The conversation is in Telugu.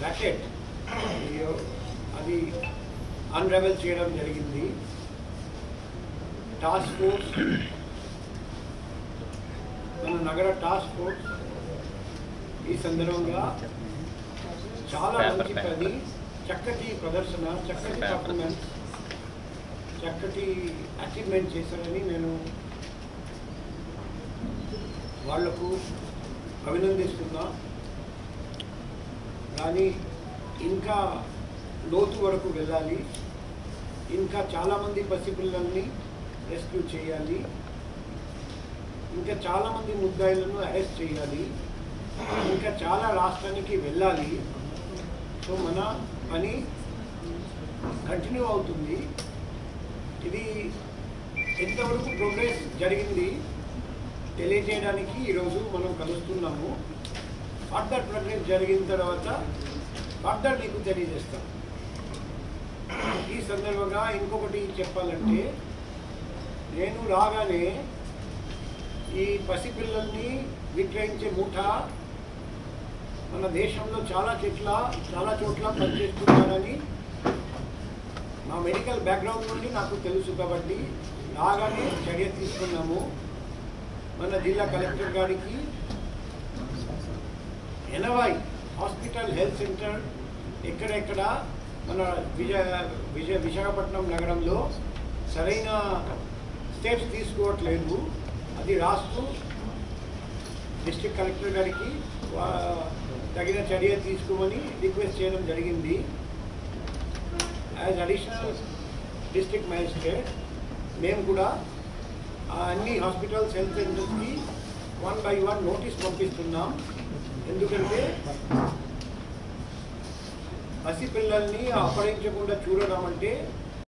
ర్యాకెట్ అది అన్రెవెల్ చేయడం జరిగింది. టాస్క్ ఫోర్స్, మన నగర టాస్క్ ఫోర్స్ ఈ సందర్భంగా చాలా మంచి పని, చక్కటి ప్రదర్శన, చక్కటి పర్ఫార్మెన్స్, చక్కటి అచీవ్మెంట్ చేశారని నేను వాళ్లకు అభినందిస్తున్నా. కానీ ఇంకా లోతు వరకు వెళ్ళాలి, ఇంకా చాలామంది పసిపిల్లల్ని రెస్క్యూ చేయాలి, ఇంకా చాలామంది ముద్దాయిలను అరెస్ట్ చేయాలి, ఇంకా చాలా రాష్ట్రానికి వెళ్ళాలి. సో మన పని కంటిన్యూ అవుతుంది. ఇది ఎంతవరకు ప్రోగ్రెస్ జరిగింది తెలియజేయడానికి ఈరోజు మనం కలుస్తున్నాము. ఫర్దర్ ప్రోగ్రెస్ జరిగిన తర్వాత ఫర్దర్ మీకు తెలియజేస్తాం. ఈ సందర్భంగా ఇంకొకటి చెప్పాలంటే, నేను రాగానే ఈ పసిపిల్లల్ని విక్రయించే ముఠా మన దేశంలో చాలా చోట్ల పనిచేస్తున్నారని మా మెడికల్ బ్యాక్గ్రౌండ్ నుండి నాకు తెలుసు. కాబట్టి రాగానే చర్య తీసుకున్నాము. మన జిల్లా కలెక్టర్ గారికి 80 హాస్పిటల్ హెల్త్ సెంటర్ ఎక్కడెక్కడ మన విశాఖపట్నం నగరంలో సరైన స్టెప్స్ తీసుకోవట్లేదు, అది రాస్తూ డిస్ట్రిక్ట్ కలెక్టర్ గారికి తగిన చర్య తీసుకోమని రిక్వెస్ట్ చేయడం జరిగింది. యాజ్ అడిషనల్ డిస్ట్రిక్ట్ మ్యాజిస్ట్రేట్ మేము కూడా అన్ని హాస్పిటల్స్ హెల్త్ సెంటర్స్కి 1 by 1 నోటీస్ పంపిస్తున్నాం. ఎందుకంటే పసిపిల్లల్ని అపహరించకుండా చూడడం అంటే